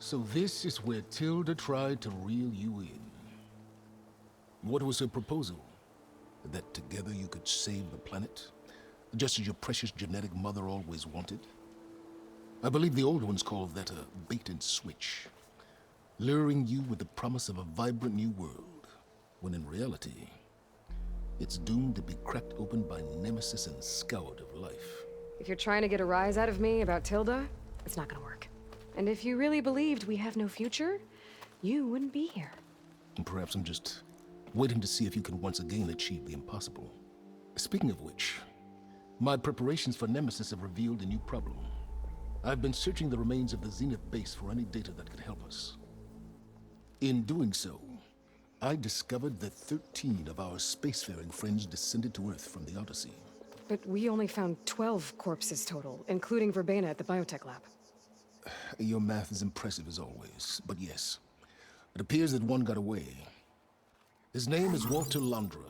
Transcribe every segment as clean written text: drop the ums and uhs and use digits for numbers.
So this is where Tilda tried to reel you in. What was her proposal? That together you could save the planet? Just as your precious genetic mother always wanted? I believe the old ones called that a bait and switch. Luring you with the promise of a vibrant new world, when in reality, it's doomed to be cracked open by nemesis and scoured of life. If you're trying to get a rise out of me about Tilda, it's not gonna work. And if you really believed we have no future, you wouldn't be here. And perhaps I'm just waiting to see if you can once again achieve the impossible. Speaking of which, my preparations for Nemesis have revealed a new problem. I've been searching the remains of the Zenith base for any data that could help us. In doing so, I discovered that 13 of our spacefaring friends descended to Earth from the Odyssey. But we only found 12 corpses total, including Verbena at the biotech lab. Your math is impressive as always, but yes, it appears that one got away. His name is Walter Londra.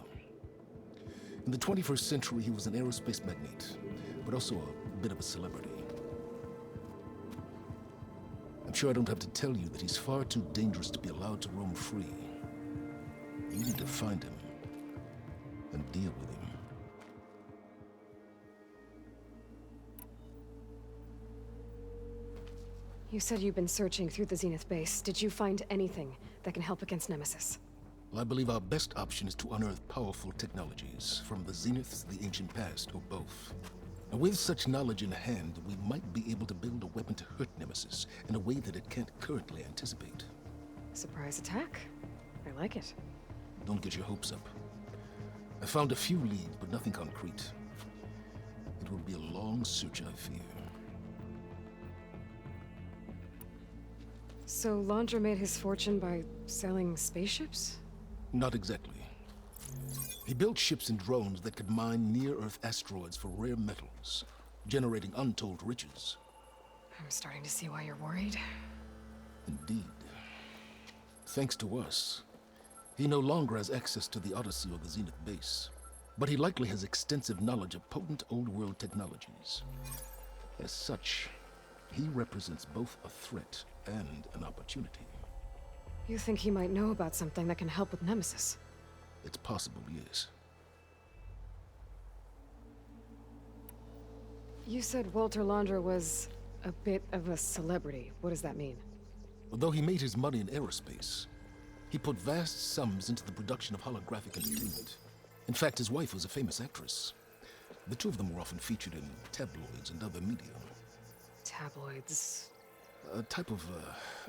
In the 21st century, he was an aerospace magnate, but also a bit of a celebrity. I'm sure I don't have to tell you that he's far too dangerous to be allowed to roam free. You need to find him and deal with him. You said you've been searching through the Zenith base. Did you find anything that can help against Nemesis? Well, I believe our best option is to unearth powerful technologies from the Zeniths, the ancient past, or both. And with such knowledge in hand, we might be able to build a weapon to hurt Nemesis in a way that it can't currently anticipate. Surprise attack? I like it. Don't get your hopes up. I found a few leads, but nothing concrete. It will be a long search, I fear. So Londra made his fortune by selling spaceships? Not exactly. He built ships and drones that could mine near-Earth asteroids for rare metals, generating untold riches. I'm starting to see why you're worried. Indeed. Thanks to us, he no longer has access to the Odyssey or the Zenith base, but he likely has extensive knowledge of potent old-world technologies. As such, he represents both a threat and an opportunity. You think he might know about something that can help with Nemesis? It's possible, yes. You said Walter Londra was a bit of a celebrity. What does that mean? Although he made his money in aerospace, he put vast sums into the production of holographic entertainment. In fact, his wife was a famous actress. The two of them were often featured in tabloids and other media. Tabloids? A type of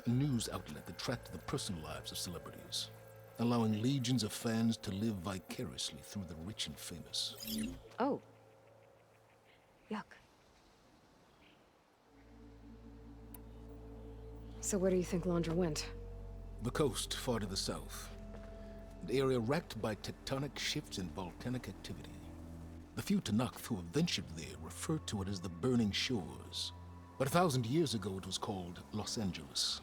news outlet that tracked the personal lives of celebrities, allowing legions of fans to live vicariously through the rich and famous. Oh. Yuck. So where do you think Londra went? The coast, far to the south. An area racked by tectonic shifts and volcanic activity. The few Tanakh who have ventured there refer to it as the Burning Shores. But 1,000 years ago it was called Los Angeles,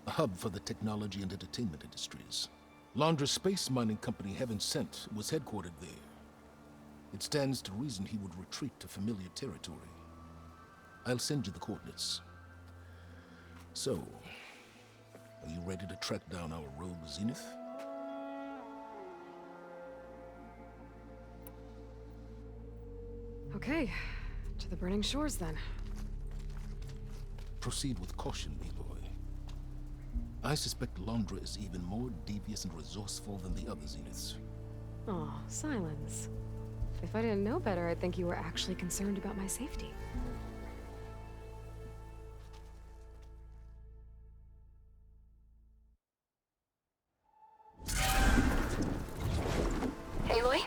a hub for the technology and entertainment industries. Londra's space mining company, Heaven Sent, was headquartered there. It stands to reason he would retreat to familiar territory. I'll send you the coordinates. So, are you ready to track down our rogue Zenith? Okay, to the Burning Shores then. Proceed with caution, B-boy. I suspect Londra is even more devious and resourceful than the other Zeniths. Aw, Silence. If I didn't know better, I'd think you were actually concerned about my safety. Aloy?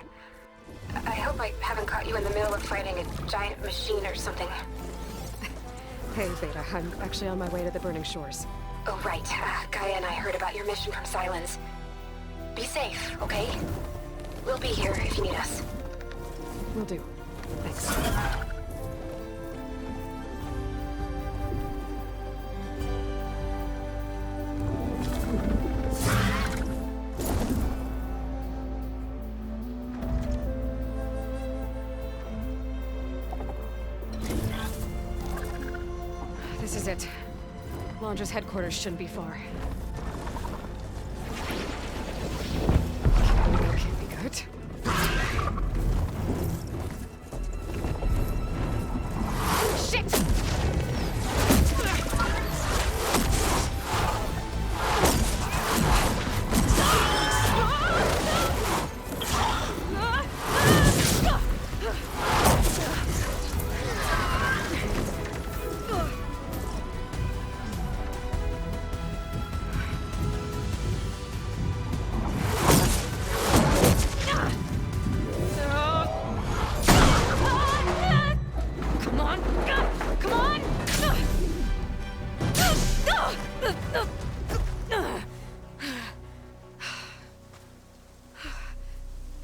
I hope I haven't caught you in the middle of fighting a giant machine or something. Hey, Beta, I'm actually on my way to the Burning Shores. Oh, right. Gaia and I heard about your mission from Silence. Be safe, okay? We'll be here if you need us. Will do. Thanks. This is it. Launcher's headquarters shouldn't be far. Can't be good. Shit!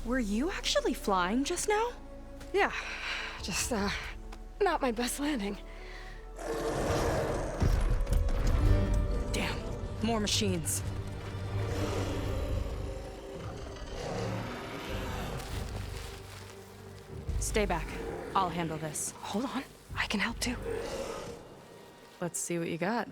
Were you actually flying just now? Yeah, just, not my best landing. Damn, more machines. Stay back. I'll handle this. Hold on, I can help too. Let's see what you got.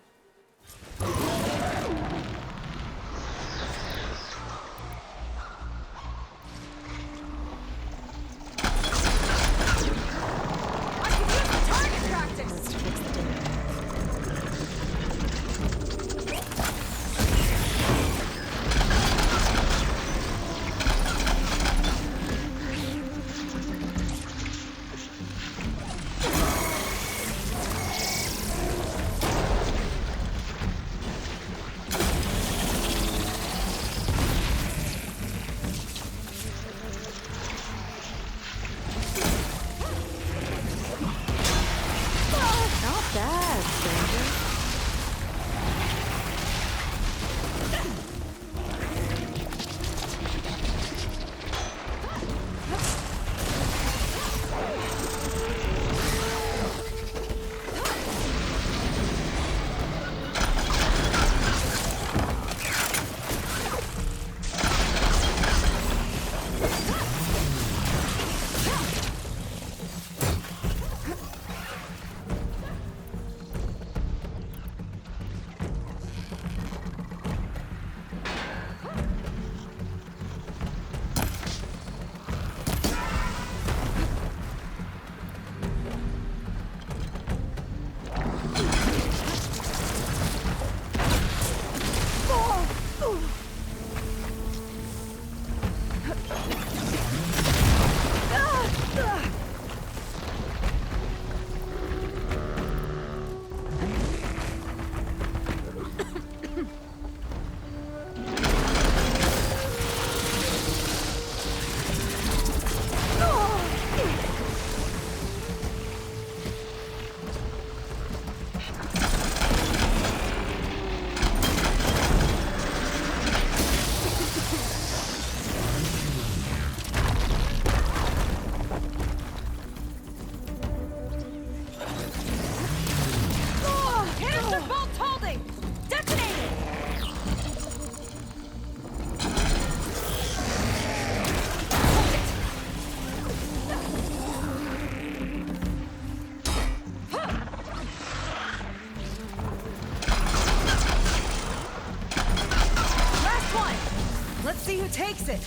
Takes it.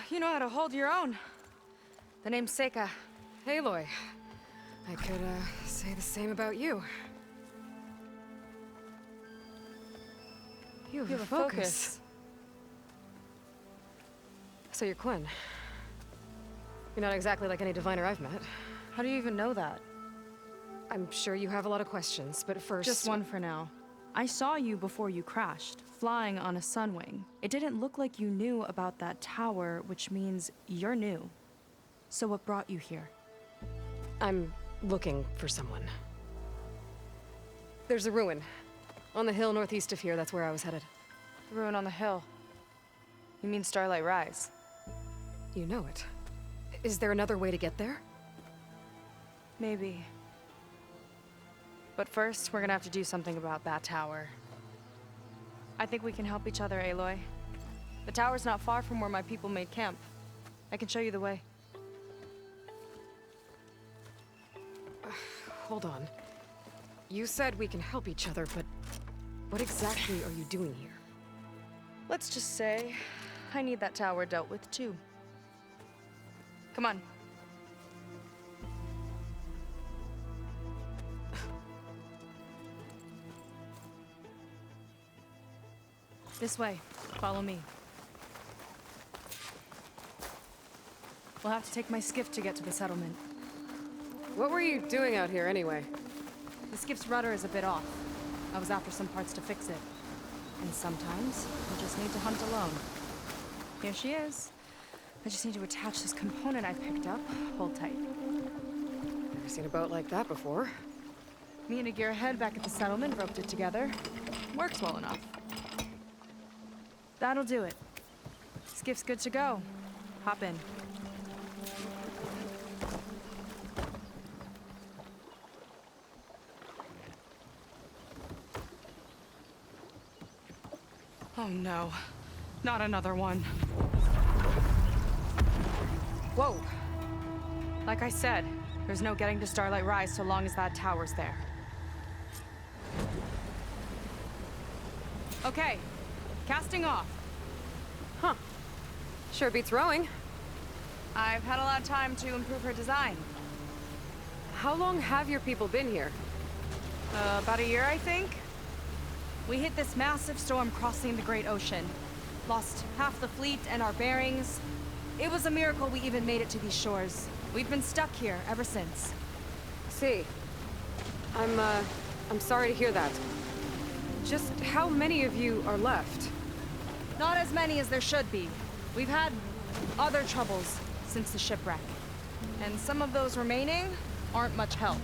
You know how to hold your own. The name's Seika. Aloy. I could, say the same about you. You have a focus. So you're Quinn. You're not exactly like any diviner I've met. How do you even know that? I'm sure you have a lot of questions, but first... Just one for now. I saw you before you crashed, flying on a sunwing. It didn't look like you knew about that tower, which means you're new. So what brought you here? I'm looking for someone. There's a ruin. On the hill northeast of here, that's where I was headed. The ruin on the hill. You mean Starlight Rise? You know it. Is there another way to get there? Maybe. But first, we're gonna have to do something about that tower. I think we can help each other, Aloy. The tower's not far from where my people made camp. I can show you the way. Hold on. You said we can help each other, but what exactly are you doing here? Let's just say, I need that tower dealt with too. Come on. This way. Follow me. We'll have to take my skiff to get to the settlement. What were you doing out here anyway? The skiff's rudder is a bit off. I was after some parts to fix it. And sometimes, you just need to hunt alone. Here she is. I just need to attach this component I picked up. Hold tight. Never seen a boat like that before. Me and a gearhead back at the settlement roped it together. Works well enough. That'll do it. Skiff's good to go. Hop in. Oh no. Not another one. Whoa. Like I said, there's no getting to Starlight Rise so long as that tower's there. Okay. Casting off. Huh. Sure beats rowing. I've had a lot of time to improve her design. How long have your people been here? About a year, I think. We hit this massive storm crossing the Great Ocean. Lost half the fleet and our bearings. It was a miracle we even made it to these shores. We've been stuck here ever since. See. I'm sorry to hear that. Just how many of you are left? Not as many as there should be. We've had other troubles since the shipwreck. And some of those remaining aren't much help.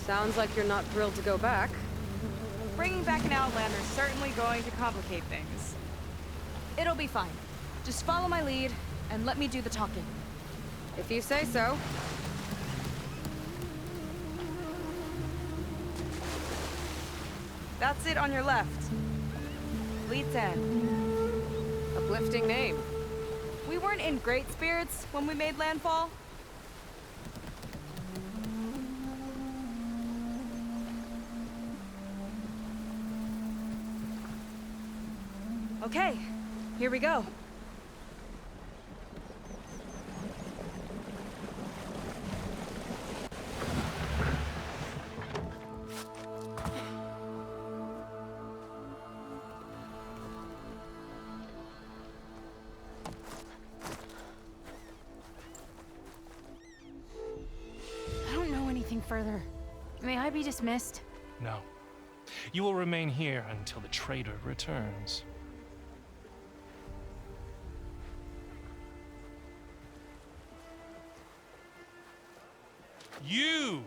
Sounds like you're not thrilled to go back. Bringing back an Outlander is certainly going to complicate things. It'll be fine. Just follow my lead and let me do the talking. If you say so. That's it on your left. Lead's End. Uplifting name. We weren't in great spirits when we made landfall. Okay, here we go. I don't know anything further. May I be dismissed? No. You will remain here until the traitor returns. You!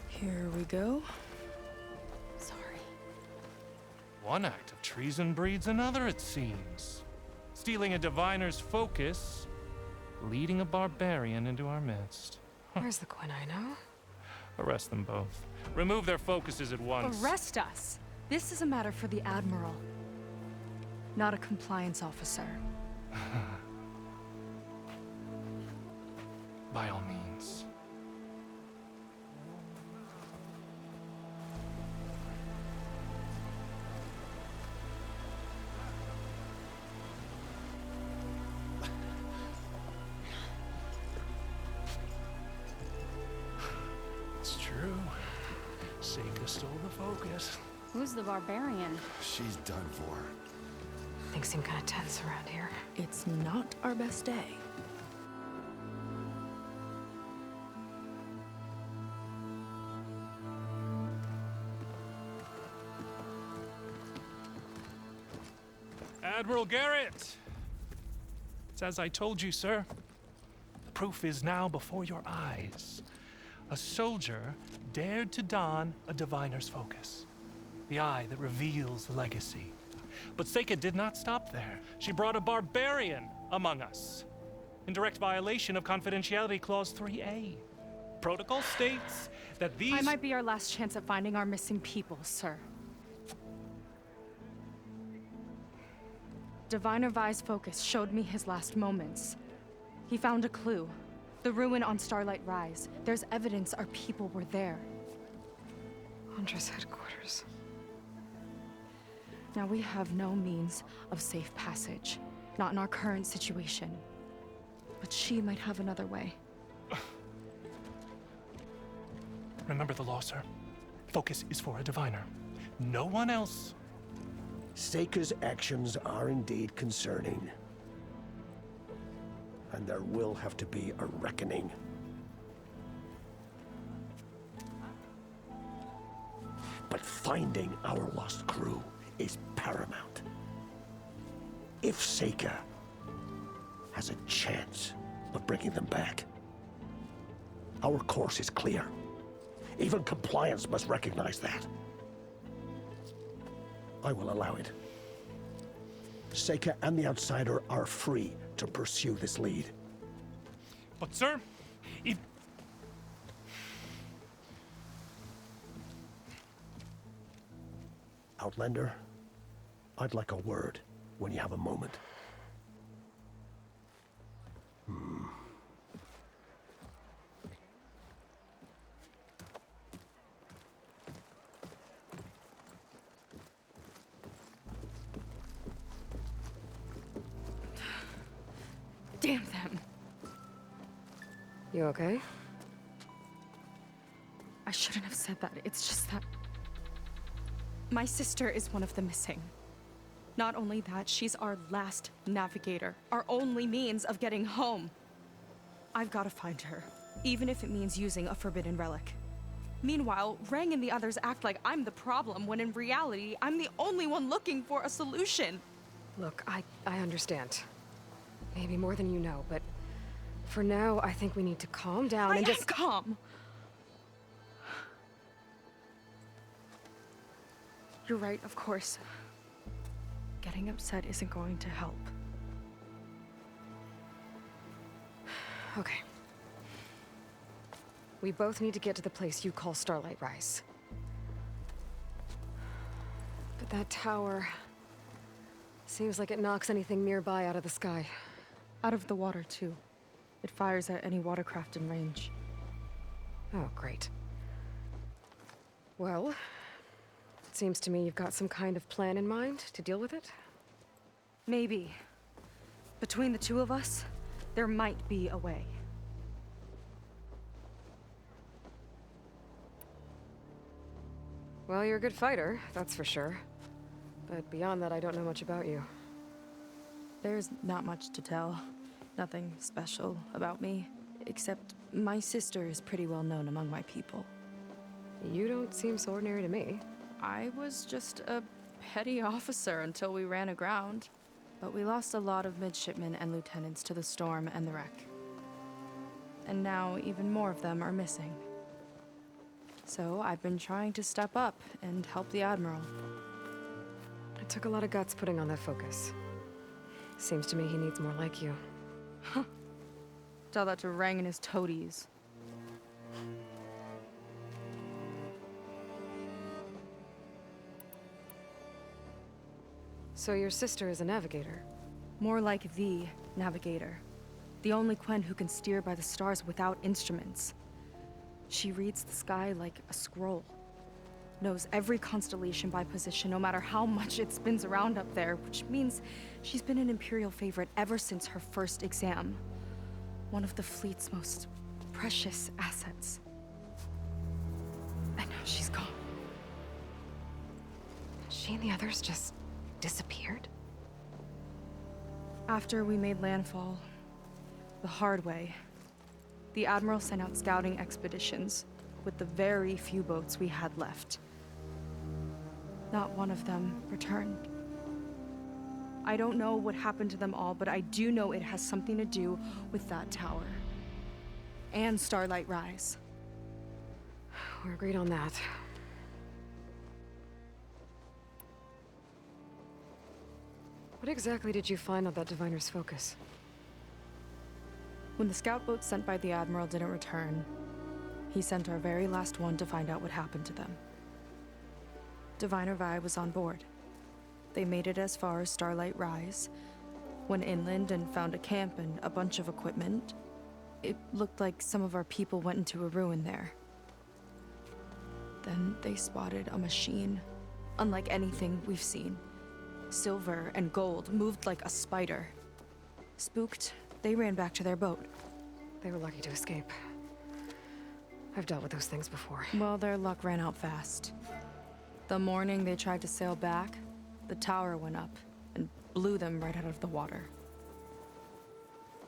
Here we go. Sorry. One act of treason breeds another, it seems. Stealing a diviner's focus, leading a barbarian into our midst. Where's the Quinino? Arrest them both. Remove their focuses at once. Arrest us. This is a matter for the Admiral, not a compliance officer. By all means. It's true. Seika stole the focus. Who's the barbarian? She's done for. Things seem kind of tense around here. It's not our best day. Admiral Garrett! It's as I told you, sir. The proof is now before your eyes. A soldier dared to don a diviner's focus, the eye that reveals legacy. But Seika did not stop there. She brought a barbarian among us, in direct violation of Confidentiality Clause 3A. Protocol states that these— I might be our last chance at finding our missing people, sir. Diviner Vi's focus showed me his last moments. He found a clue. The ruin on Starlight Rise. There's evidence our people were there. Huntress headquarters. Now we have no means of safe passage. Not in our current situation. But she might have another way. Remember the law, sir. Focus is for a diviner. No one else. Seika's actions are indeed concerning. And there will have to be a reckoning. But finding our lost crew is paramount. If Seika has a chance of bringing them back, our course is clear. Even compliance must recognize that. I will allow it. Seika and the Outsider are free to pursue this lead. But, sir, if... Outlander, I'd like a word when you have a moment. Damn them. You okay? I shouldn't have said that. It's just that... my sister is one of the missing. Not only that, she's our last navigator. Our only means of getting home. I've got to find her, even if it means using a forbidden relic. Meanwhile, Rang and the others act like I'm the problem, when in reality, I'm the only one looking for a solution. Look, I understand. Maybe more than you know, but for now, I think we need to calm down and just— calm. You're right, of course. Getting upset isn't going to help. Okay. We both need to get to the place you call Starlight Rise. But that tower seems like it knocks anything nearby out of the sky. Out of the water, too. It fires at any watercraft in range. Oh, great. Well, it seems to me you've got some kind of plan in mind to deal with it. Maybe. Between the two of us, there might be a way. Well, you're a good fighter, that's for sure. But beyond that, I don't know much about you. There's not much to tell. Nothing special about me. Except my sister is pretty well known among my people. You don't seem so ordinary to me. I was just a petty officer until we ran aground. But we lost a lot of midshipmen and lieutenants to the storm and the wreck. And now even more of them are missing. So I've been trying to step up and help the Admiral. It took a lot of guts putting on that focus. Seems to me he needs more like you. Tell that to Rang and his toadies. So your sister is a navigator? More like the navigator. The only Quen who can steer by the stars without instruments. She reads the sky like a scroll. Knows every constellation by position, no matter how much it spins around up there, which means she's been an Imperial favorite ever since her first exam. One of the fleet's most precious assets. And now she's gone. She and the others just disappeared? After we made landfall, the hard way, the Admiral sent out scouting expeditions with the very few boats we had left. Not one of them returned. I don't know what happened to them all, but I do know it has something to do with that tower. And Starlight Rise. We're agreed on that. What exactly did you find on that Diviner's focus? When the scout boat sent by the Admiral didn't return, he sent our very last one to find out what happened to them. Diviner Vi was on board. They made it as far as Starlight Rise, went inland and found a camp and a bunch of equipment. It looked like some of our people went into a ruin there. Then they spotted a machine, unlike anything we've seen. Silver and gold, moved like a spider. Spooked, they ran back to their boat. They were lucky to escape. I've dealt with those things before. Well, their luck ran out fast. The morning they tried to sail back, the tower went up and blew them right out of the water.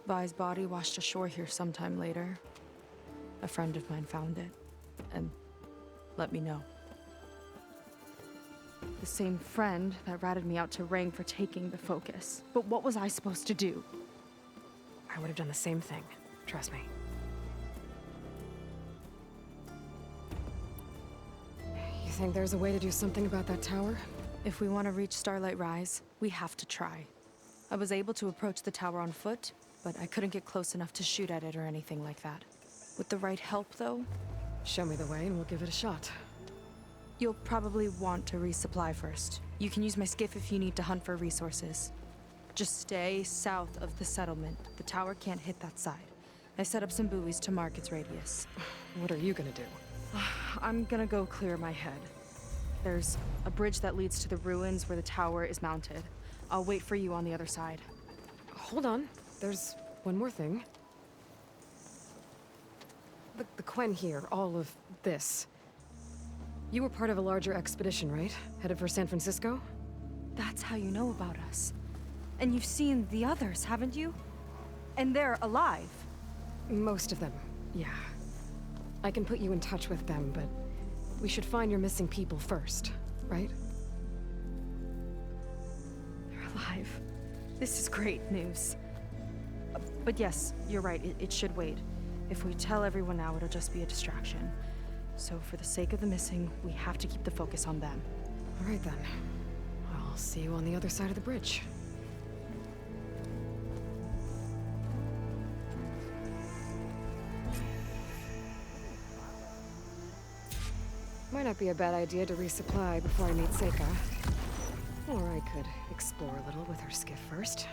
Vi's body washed ashore here sometime later. A friend of mine found it and let me know. The same friend that ratted me out to Rang for taking the focus. But what was I supposed to do? I would have done the same thing. Trust me. You think there's a way to do something about that tower? If we want to reach Starlight Rise, we have to try. I was able to approach the tower on foot, but I couldn't get close enough to shoot at it or anything like that. With the right help, though, Show me the way and we'll give it a shot. you'll probably want to resupply first. You can use my skiff if you need to hunt for resources. Just stay south of the settlement. The tower can't hit that side. I set up some buoys to mark its radius. What are you gonna do? I'm gonna go clear my head. There's a bridge that leads to the ruins where the tower is mounted. I'll wait for you on the other side. Hold on. There's one more thing. The Quen here, all of this. You were part of a larger expedition, right? Headed for San Francisco? That's how you know about us. And you've seen the others, haven't you? And they're alive. Most of them, yeah. I can put you in touch with them, but we should find your missing people first, right? They're alive. This is great news. But yes, you're right, it should wait. If we tell everyone now, it'll just be a distraction. So for the sake of the missing, we have to keep the focus on them. All right then. I'll see you on the other side of the bridge. Might not be a bad idea to resupply before I meet Seika. Or I could explore a little with her skiff first.